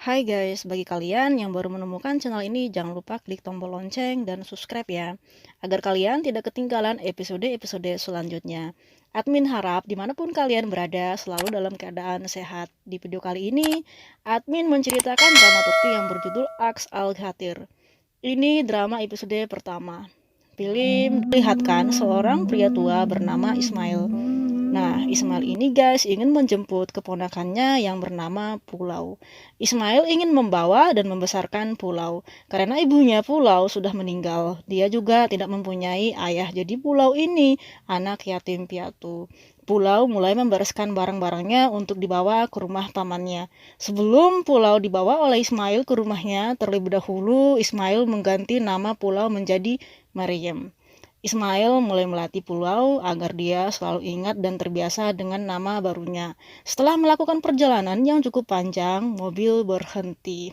Hai guys, bagi kalian yang baru menemukan channel ini, jangan lupa klik tombol lonceng dan subscribe ya, agar kalian tidak ketinggalan episode-episode selanjutnya. Admin harap dimanapun kalian berada selalu dalam keadaan sehat. Di video kali ini, admin menceritakan drama Turki yang berjudul Aks Al Khatir. Ini drama episode pertama. Film melihatkan seorang pria tua bernama Ismail. Nah, Ismail ini guys ingin menjemput keponakannya yang bernama Pulau. Ismail ingin membawa dan membesarkan Pulau. Karena ibunya Pulau sudah meninggal. Dia juga tidak mempunyai ayah. Jadi Pulau ini anak yatim piatu. Pulau mulai membereskan barang-barangnya untuk dibawa ke rumah pamannya. Sebelum Pulau dibawa oleh Ismail ke rumahnya, terlebih dahulu Ismail mengganti nama Pulau menjadi Maryam. Ismail mulai melatih Pulau agar dia selalu ingat dan terbiasa dengan nama barunya. Setelah melakukan perjalanan yang cukup panjang, mobil berhenti.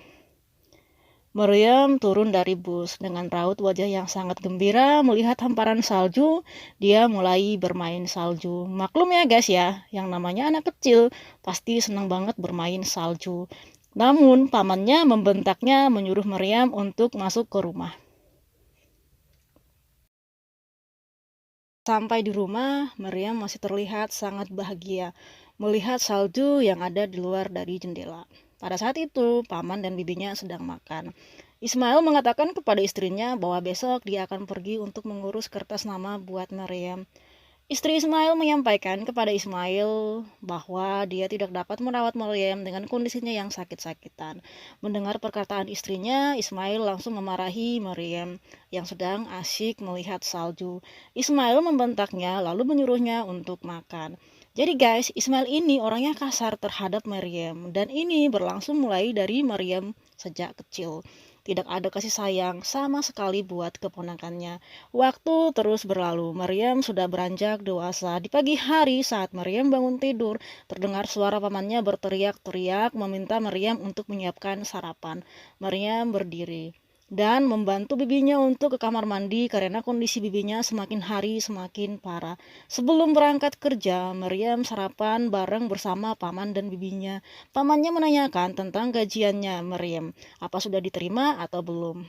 Maryam turun dari bus dengan raut wajah yang sangat gembira melihat hamparan salju. Dia mulai bermain salju. Maklum ya guys ya, yang namanya anak kecil pasti senang banget bermain salju. Namun pamannya membentaknya menyuruh Maryam untuk masuk ke rumah. Sampai di rumah, Maryam masih terlihat sangat bahagia melihat salju yang ada di luar dari jendela. Pada saat itu, paman dan bibinya sedang makan. Ismail mengatakan kepada istrinya bahwa besok dia akan pergi untuk mengurus kertas nama buat Maryam. Istri Ismail menyampaikan kepada Ismail bahwa dia tidak dapat merawat Maryam dengan kondisinya yang sakit-sakitan. Mendengar perkataan istrinya, Ismail langsung memarahi Maryam yang sedang asyik melihat salju. Ismail membentaknya lalu menyuruhnya untuk makan. Jadi guys, Ismail ini orangnya kasar terhadap Maryam dan ini berlangsung mulai dari Maryam sejak kecil. Tidak ada kasih sayang sama sekali buat keponakannya. Waktu terus berlalu, Maryam sudah beranjak dewasa. Di pagi hari saat Maryam bangun tidur, terdengar suara pamannya berteriak-teriak meminta Maryam untuk menyiapkan sarapan. Maryam berdiri dan membantu bibinya untuk ke kamar mandi karena kondisi bibinya semakin hari semakin parah. Sebelum berangkat kerja, Maryam sarapan bareng bersama paman dan bibinya. Pamannya menanyakan tentang gajiannya Maryam, apa sudah diterima atau belum.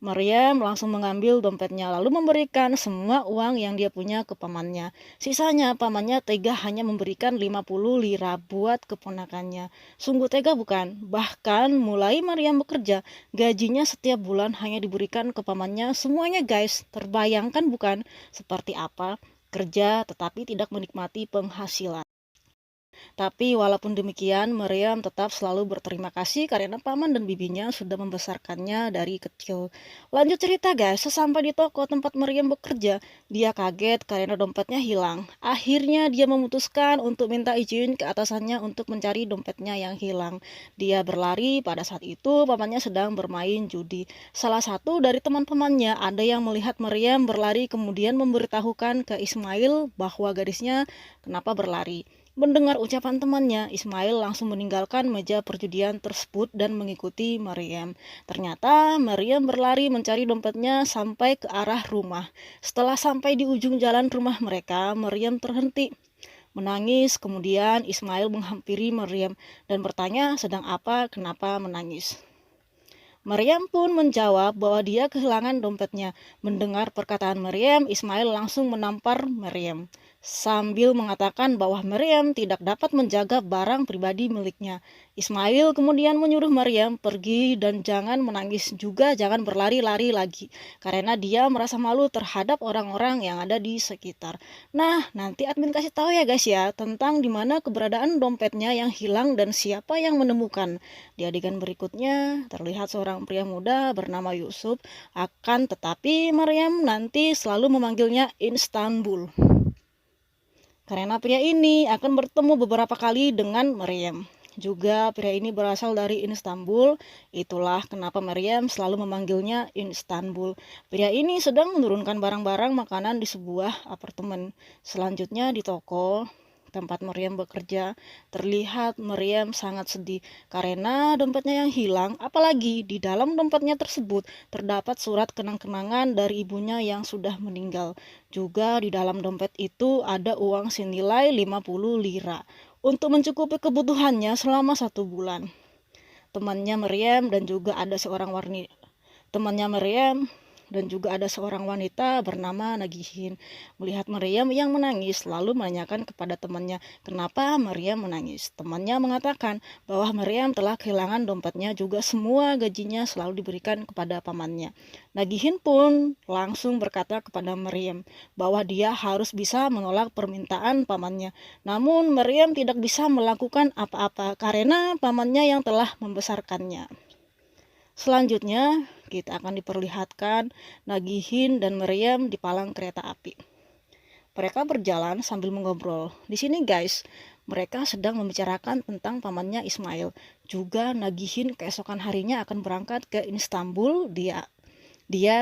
Maryam langsung mengambil dompetnya lalu memberikan semua uang yang dia punya ke pamannya. Sisanya pamannya tega hanya memberikan 50 lira buat keponakannya. Sungguh tega bukan? Bahkan mulai Maryam bekerja, gajinya setiap bulan hanya diberikan ke pamannya semuanya guys. Terbayangkan bukan seperti apa kerja tetapi tidak menikmati penghasilan. Tapi walaupun demikian, Maryam tetap selalu berterima kasih karena paman dan bibinya sudah membesarkannya dari kecil. Lanjut cerita guys, sesampai di toko tempat Maryam bekerja, dia kaget karena dompetnya hilang. Akhirnya dia memutuskan untuk minta izin ke atasannya untuk mencari dompetnya yang hilang. Dia berlari, pada saat itu pamannya sedang bermain judi. Salah satu dari teman-temannya ada yang melihat Maryam berlari kemudian memberitahukan ke Ismail bahwa gadisnya kenapa berlari. Mendengar ucapan temannya, Ismail langsung meninggalkan meja perjudian tersebut dan mengikuti Maryam. Ternyata Maryam berlari mencari dompetnya sampai ke arah rumah. Setelah sampai di ujung jalan rumah mereka, Maryam terhenti menangis. Kemudian Ismail menghampiri Maryam dan bertanya sedang apa, kenapa menangis. Maryam pun menjawab bahwa dia kehilangan dompetnya. Mendengar perkataan Maryam, Ismail langsung menampar Maryam sambil mengatakan bahwa Maryam tidak dapat menjaga barang pribadi miliknya. Ismail kemudian menyuruh Maryam pergi dan jangan menangis juga jangan berlari-lari lagi karena dia merasa malu terhadap orang-orang yang ada di sekitar. Nah, nanti admin kasih tahu ya guys ya tentang dimana keberadaan dompetnya yang hilang dan siapa yang menemukan. Di adegan berikutnya terlihat seorang pria muda bernama Yusuf, akan tetapi Maryam nanti selalu memanggilnya Istanbul. Karena pria ini akan bertemu beberapa kali dengan Maryam. Juga pria ini berasal dari Istanbul, itulah kenapa Maryam selalu memanggilnya Istanbul. Pria ini sedang menurunkan barang-barang makanan di sebuah apartemen. Selanjutnya di toko tempat Maryam bekerja, terlihat Maryam sangat sedih karena dompetnya yang hilang, apalagi di dalam dompetnya tersebut terdapat surat kenang-kenangan dari ibunya yang sudah meninggal. Juga di dalam dompet itu ada uang senilai 50 lira. untuk mencukupi kebutuhannya selama 1 bulan. Temannya Maryam dan juga ada seorang wanita. Temannya Maryam dan juga ada seorang wanita bernama Nagihin. Melihat Maryam yang menangis, lalu menanyakan kepada temannya, kenapa Maryam menangis. Temannya mengatakan bahwa Maryam telah kehilangan dompetnya, juga semua gajinya selalu diberikan kepada pamannya. Nagihin pun langsung berkata kepada Maryam bahwa dia harus bisa menolak permintaan pamannya. Namun Maryam tidak bisa melakukan apa-apa karena pamannya yang telah membesarkannya. Selanjutnya, kita akan diperlihatkan Nagihin dan Maryam di palang kereta api. Mereka berjalan sambil mengobrol. Di sini guys, mereka sedang membicarakan tentang pamannya Ismail. Juga Nagihin keesokan harinya akan berangkat ke Istanbul. Dia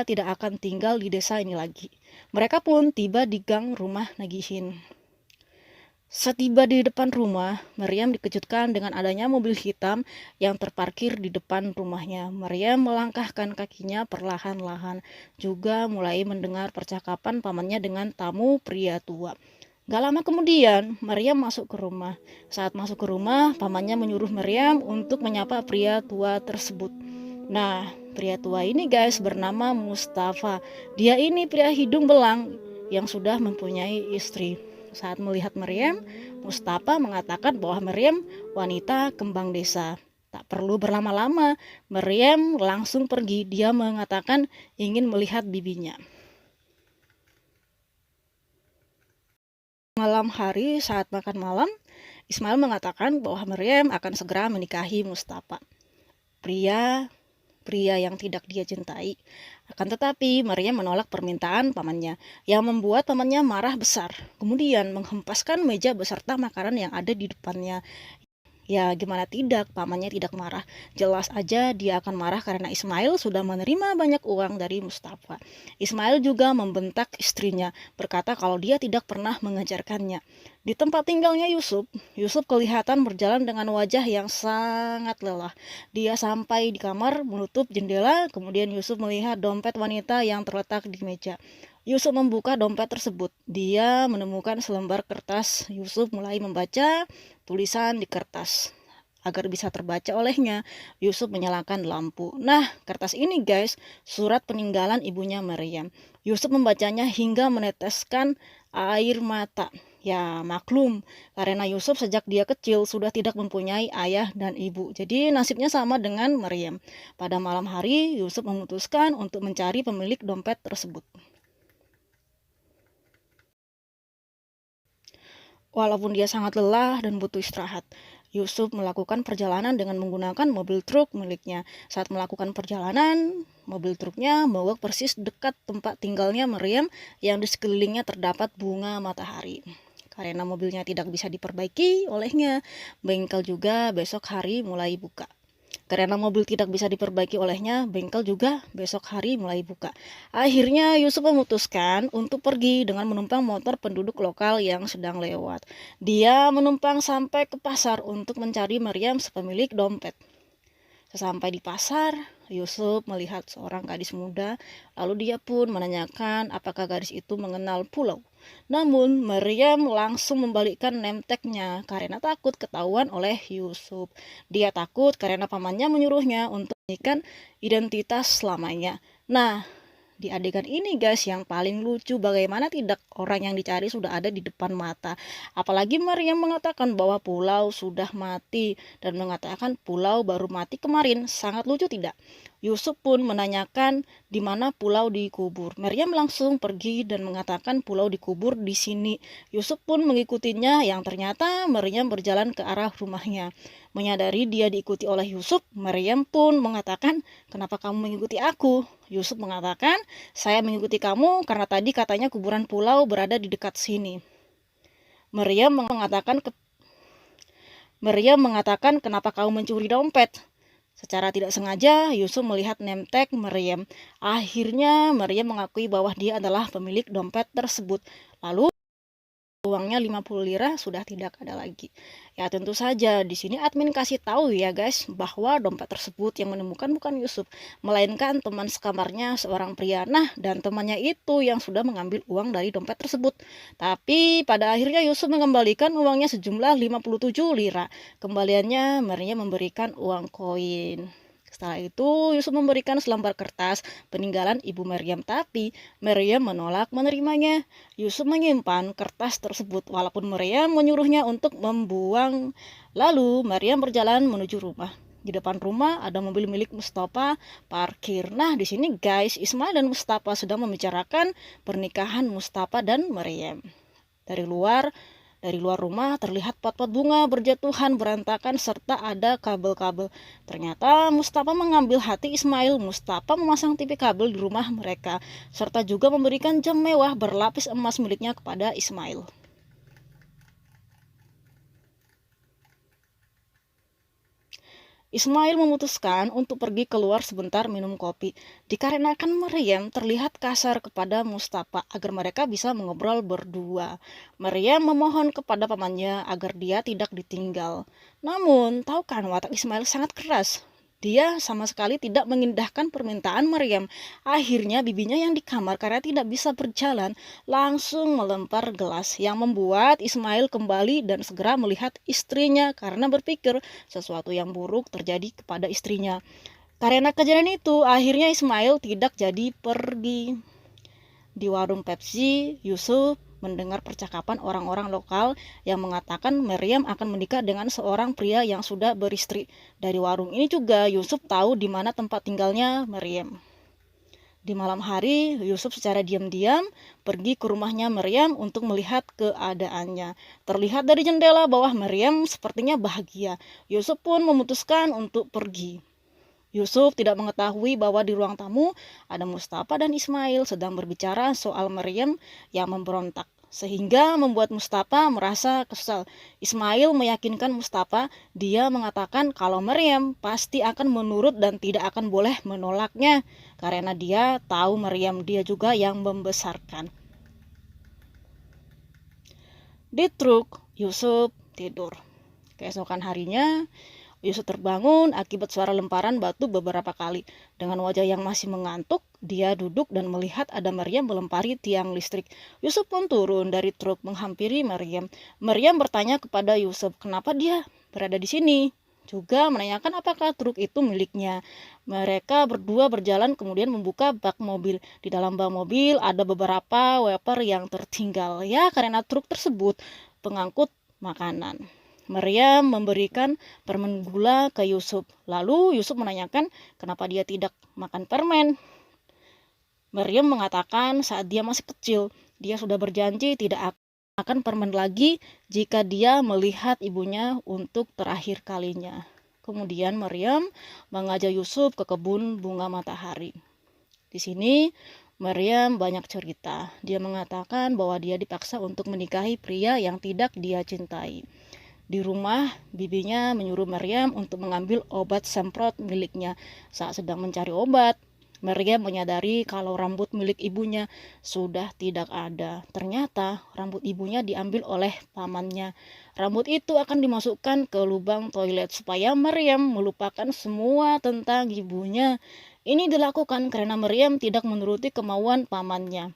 tidak akan tinggal di desa ini lagi. Mereka pun tiba di gang rumah Nagihin. Setiba di depan rumah, Maryam dikejutkan dengan adanya mobil hitam yang terparkir di depan rumahnya. Maryam melangkahkan kakinya perlahan-lahan, juga mulai mendengar percakapan pamannya dengan tamu pria tua. Gak lama kemudian, Maryam masuk ke rumah. Saat masuk ke rumah, pamannya menyuruh Maryam untuk menyapa pria tua tersebut. Nah, pria tua ini guys bernama Mustafa. Dia ini pria hidung belang yang sudah mempunyai istri. Saat melihat Maryam, Mustafa mengatakan bahwa Maryam wanita kembang desa. Tak perlu berlama-lama, Maryam langsung pergi. Dia mengatakan ingin melihat bibinya. Malam hari saat makan malam, Ismail mengatakan bahwa Maryam akan segera menikahi Mustafa, pria yang tidak dia cintai. Akan tetapi Maryam menolak permintaan pamannya, yang membuat pamannya marah besar. Kemudian menghempaskan meja beserta makanan yang ada di depannya. Ya gimana tidak, pamannya tidak marah. Jelas aja dia akan marah karena Ismail sudah menerima banyak uang dari Mustafa. Ismail juga membentak istrinya, berkata kalau dia tidak pernah mengajarkannya. Di tempat tinggalnya Yusuf kelihatan berjalan dengan wajah yang sangat lelah. Dia sampai di kamar, menutup jendela, kemudian Yusuf melihat dompet wanita yang terletak di meja. Yusuf membuka dompet tersebut. Dia menemukan selembar kertas. Yusuf mulai membaca tulisan di kertas. Agar bisa terbaca olehnya, Yusuf menyalakan lampu. Nah, kertas ini guys, surat peninggalan ibunya Maryam. Yusuf membacanya hingga meneteskan air mata. Ya maklum, karena Yusuf sejak dia kecil sudah tidak mempunyai ayah dan ibu. Jadi nasibnya sama dengan Maryam. Pada malam hari, Yusuf memutuskan untuk mencari pemilik dompet tersebut. Walaupun dia sangat lelah dan butuh istirahat, Yusuf melakukan perjalanan dengan menggunakan mobil truk miliknya. Saat melakukan perjalanan, mobil truknya mogok persis dekat tempat tinggalnya Maryam yang di sekelilingnya terdapat bunga matahari. Karena mobilnya tidak bisa diperbaiki olehnya, bengkel juga besok hari mulai buka. Karena mobil tidak bisa diperbaiki olehnya, bengkel juga besok hari mulai buka. Akhirnya Yusuf memutuskan untuk pergi dengan menumpang motor penduduk lokal yang sedang lewat. Dia menumpang sampai ke pasar untuk mencari Maryam sepemilik dompet. Sesampai di pasar, Yusuf melihat seorang gadis muda, lalu dia pun menanyakan apakah gadis itu mengenal pulau. Namun Maryam langsung membalikkan nemteknya karena takut ketahuan oleh Yusuf. Dia takut karena pamannya menyuruhnya untuk menyembunyikan identitas selamanya. Nah, di adegan ini guys yang paling lucu, bagaimana tidak orang yang dicari sudah ada di depan mata. Apalagi Maryam mengatakan bahwa pulau sudah mati dan mengatakan pulau baru mati kemarin. Sangat lucu tidak? Yusuf pun menanyakan di mana pulau dikubur. Maryam langsung pergi dan mengatakan pulau dikubur di sini. Yusuf pun mengikutinya yang ternyata Maryam berjalan ke arah rumahnya. Menyadari dia diikuti oleh Yusuf, Maryam pun mengatakan, "Kenapa kamu mengikuti aku?" Yusuf mengatakan, "Saya mengikuti kamu karena tadi katanya kuburan pulau berada di dekat sini." Maryam mengatakan, "Kenapa kamu mencuri dompet?" Secara tidak sengaja, Yusuf melihat nemtek Maryam. Akhirnya, Maryam mengakui bahwa dia adalah pemilik dompet tersebut. Lalu, uangnya 50 lira sudah tidak ada lagi. Ya tentu saja di sini admin kasih tahu ya guys bahwa dompet tersebut yang menemukan bukan Yusuf, melainkan teman sekamarnya seorang pria. Nah, dan temannya itu yang sudah mengambil uang dari dompet tersebut. Tapi pada akhirnya Yusuf mengembalikan uangnya sejumlah 57 lira. Kembaliannya Maria memberikan uang koin. Setelah itu, Yusuf memberikan selembar kertas peninggalan ibu Maryam, tapi Maryam menolak menerimanya. Yusuf menyimpan kertas tersebut walaupun Maryam menyuruhnya untuk membuang. Lalu Maryam berjalan menuju rumah. Di depan rumah ada mobil milik Mustafa parkir. Nah, di sini guys, Ismail dan Mustafa sedang membicarakan pernikahan Mustafa dan Maryam. Dari luar rumah terlihat pot-pot bunga berjatuhan berantakan serta ada kabel-kabel. Ternyata Mustafa mengambil hati Ismail. Mustafa memasang TV kabel di rumah mereka serta juga memberikan jam mewah berlapis emas miliknya kepada Ismail. Ismail memutuskan untuk pergi keluar sebentar minum kopi, dikarenakan Maryam terlihat kasar kepada Mustafa agar mereka bisa mengobrol berdua. Maryam memohon kepada pamannya agar dia tidak ditinggal. Namun, tahu kan watak Ismail sangat keras. Dia sama sekali tidak mengindahkan permintaan Maryam. Akhirnya bibinya yang di kamar karena tidak bisa berjalan langsung melempar gelas yang membuat Ismail kembali dan segera melihat istrinya karena berpikir sesuatu yang buruk terjadi kepada istrinya. Karena kejadian itu akhirnya Ismail tidak jadi pergi. Di warung Pepsi, Yusuf mendengar percakapan orang-orang lokal yang mengatakan Maryam akan menikah dengan seorang pria yang sudah beristri. Dari warung ini juga Yusuf tahu di mana tempat tinggalnya Maryam. Di malam hari, Yusuf secara diam-diam pergi ke rumahnya Maryam untuk melihat keadaannya. Terlihat dari jendela bahwa Maryam sepertinya bahagia. Yusuf pun memutuskan untuk pergi. Yusuf tidak mengetahui bahwa di ruang tamu ada Mustafa dan Ismail sedang berbicara soal Maryam yang memberontak, sehingga membuat Mustafa merasa kesal. Ismail meyakinkan Mustafa, dia mengatakan kalau Maryam pasti akan menurut dan tidak akan boleh menolaknya, karena dia tahu Maryam dia juga yang membesarkan. Di truk, Yusuf tidur. Keesokan harinya, Yusuf terbangun akibat suara lemparan batu beberapa kali. Dengan wajah yang masih mengantuk, dia duduk dan melihat ada Maryam melempari tiang listrik. Yusuf pun turun dari truk menghampiri Maryam. Maryam bertanya kepada Yusuf, kenapa dia berada di sini? Juga menanyakan apakah truk itu miliknya. Mereka berdua berjalan kemudian membuka bak mobil. Di dalam bak mobil ada beberapa wafer yang tertinggal. Ya, karena truk tersebut pengangkut makanan. Maryam memberikan permen gula ke Yusuf. Lalu Yusuf menanyakan kenapa dia tidak makan permen. Maryam mengatakan saat dia masih kecil, dia sudah berjanji tidak akan permen lagi jika dia melihat ibunya untuk terakhir kalinya. Kemudian Maryam mengajak Yusuf ke kebun bunga matahari. Di sini Maryam banyak cerita. Dia mengatakan bahwa dia dipaksa untuk menikahi pria yang tidak dia cintai. Di rumah, bibinya menyuruh Maryam untuk mengambil obat semprot miliknya. Saat sedang mencari obat, Maryam menyadari kalau rambut milik ibunya sudah tidak ada. Ternyata rambut ibunya diambil oleh pamannya. Rambut itu akan dimasukkan ke lubang toilet supaya Maryam melupakan semua tentang ibunya. Ini dilakukan karena Maryam tidak menuruti kemauan pamannya.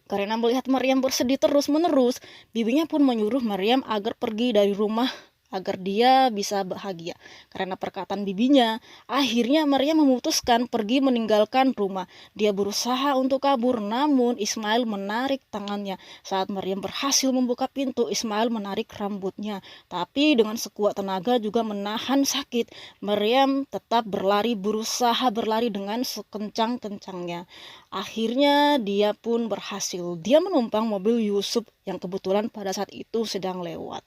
Karena melihat Maryam bersedih terus-menerus, bibinya pun menyuruh Maryam agar pergi dari rumah agar dia bisa bahagia. Karena perkataan bibinya, akhirnya Maryam memutuskan pergi meninggalkan rumah. Dia berusaha untuk kabur, namun Ismail menarik tangannya. Saat Maryam berhasil membuka pintu, Ismail menarik rambutnya. Tapi dengan sekuat tenaga juga menahan sakit. Maryam tetap berusaha berlari dengan sekencang-kencangnya. Akhirnya dia pun berhasil. Dia menumpang mobil Yusuf yang kebetulan pada saat itu sedang lewat.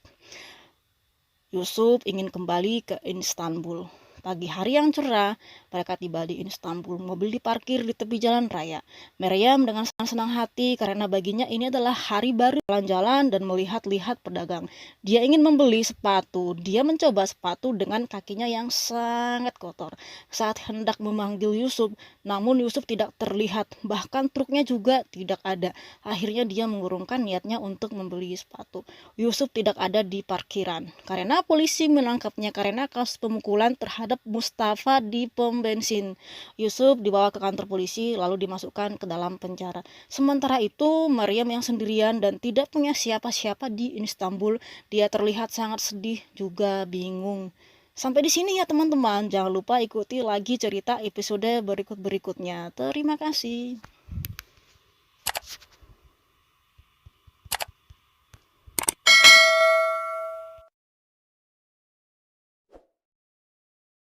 Yusuf ingin kembali ke Istanbul, Pagi hari yang cerah, mereka tiba di Istanbul. Mobil diparkir di tepi jalan raya. Maryam dengan senang hati karena baginya ini adalah hari baru, jalan-jalan dan melihat-lihat pedagang. Dia ingin membeli sepatu. Dia mencoba sepatu dengan kakinya yang sangat kotor. Saat hendak memanggil Yusuf, namun Yusuf tidak terlihat. Bahkan truknya juga tidak ada. Akhirnya dia mengurungkan niatnya untuk membeli sepatu. Yusuf tidak ada di parkiran karena polisi menangkapnya karena kasus pemukulan terhadap Mustafa di pom bensin. Yusuf dibawa ke kantor polisi lalu dimasukkan ke dalam penjara. Sementara itu, Maryam yang sendirian dan tidak punya siapa-siapa di Istanbul, dia terlihat sangat sedih juga bingung. Sampai di sini ya teman-teman, jangan lupa ikuti lagi cerita episode berikut-berikutnya. Terima kasih.